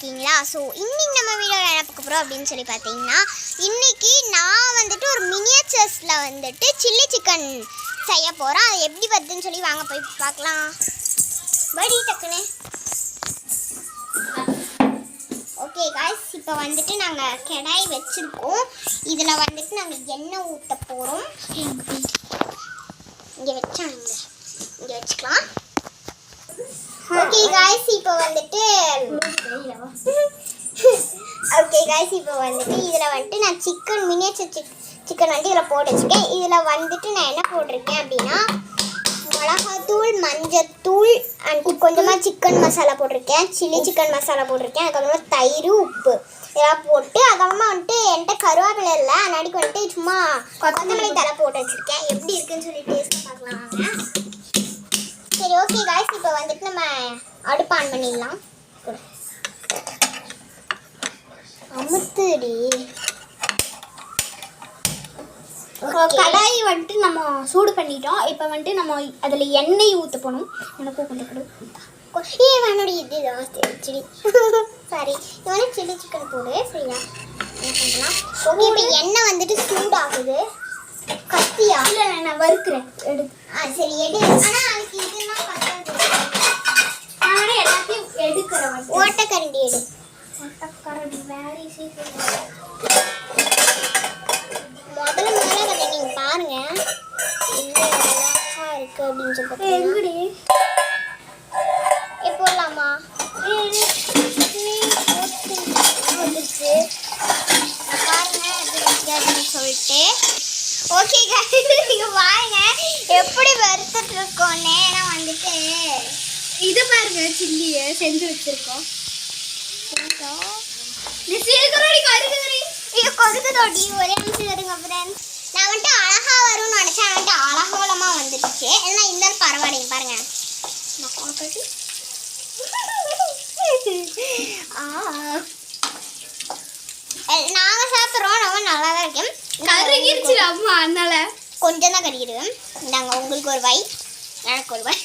இருக்கீங்களா? ஸோ இன்னைக்கு நம்ம வீடியோவில் என்ன பார்க்க போகிறோம் அப்படின்னு சொல்லி பார்த்தீங்கன்னா, இன்னைக்கு நான் வந்துட்டு ஒரு மினியேச்சர்ஸில் வந்துட்டு சில்லி சிக்கன் செய்ய போகிறோம். அது எப்படி வருதுன்னு சொல்லி வாங்க போய் பார்க்கலாம். படி டக்குன்னு. ஓகே காய்ஸ், இப்போ வந்துட்டு நாங்கள் கடாய் வச்சுருக்கோம். இதில் வந்துட்டு நாங்கள் எண்ணெய் ஊற்ற போகிறோம். இங்கே வச்சுக்கலாம். ஓகே गाइस, இப்போ வந்துட்டு இதுல வந்துட்டு நான் சிக்கன் மினியேச்சர் சிக்கன் வந்து இதுல போட்டு வச்சிருக்கேன். இதுல வந்துட்டு நான் என்ன போட்டிருக்கேன் அப்படின்னா, மிளகாத்தூள், மஞ்சத்தூள் அண்ட் கொஞ்சமா சிக்கன் மசாலா போட்டிருக்கேன், சில்லி சிக்கன் மசாலா போட்டிருக்கேன், அதுக்கப்புறமா தயிர், உப்பு இதெல்லாம் போட்டு, அதுக்கப்புறமா வந்துட்டு என்கிட்ட கருவேப்பிலை இல்லை, அதனாடி வந்துட்டு சும்மா கொத்தமல்லி தலை போட்டு வச்சிருக்கேன். எப்படி இருக்குன்னு சொல்லி டேஸ்ட் பார்க்கலாம் வாங்க. சரி ஓகே गाइस, இப்போ வந்துட்டு நம்ம அடுப்பு ஆன் பண்ணிடலாம். அமுத்துடி. கடாய் வந்துட்டு நம்ம சூடு பண்ணிட்டோம். இப்போ வந்துட்டு நம்ம அதில் எண்ணெய் ஊற்ற போகணும். எனக்கு கொஞ்சம் வேணுடி இது சில்லி சாரி இது வந்து சில்லி சிக்கன் போடு. சரியா என்ன பண்ணலாம்? ஓகே, இப்போ எண்ணெய் வந்துட்டு சூடாகுது. கத்தியா? இல்லை நான் வறுக்கிறேன். எடு. சரி எடு. ஆனால் அதுக்கு இதெல்லாம் நான் எல்லாத்தையும் எடுக்கிறேன். ஓட்டக்கரண்டி எடு. ஓட்டக்கரண்டி வேறு முதல்ல கதை நீங்கள் பாருங்க என்ன அழகா இருக்கு அப்படின்னு சொல்லி. எங்கடி போடலாமா? வந்துருச்சு பாருங்க எப்படி அப்படின்னு சொல்லிட்டு. ஓகே நீங்கள் பாருங்க எப்படி வறுத்துட்டு இருக்கோன்னே. ஏன்னா வந்துட்டு இது பாருங்க, சில்லியை செஞ்சு வச்சிருக்கோம். இது கொதுக்குதோடி ஒரே நிமிஷம் இருங்க ஃப்ரெண்ட்ஸ். நான் வந்துட்டு அழகா வரும்னு நினச்சேன், வந்துட்டு அழகோலமாக வந்துடுச்சு. ஏன்னா இருந்தாலும் பரவாயில்லைங்க பாருங்க. நாங்கள் சாப்பிட்றோம், ரொம்ப நல்லா தான் இருக்கும். கருகிருச்சு அம்மா, அதனால கொஞ்சம் தான் கறிக்கிடுவேன். நாங்கள் உங்களுக்கு ஒரு வாய், எனக்கு ஒரு வாய்.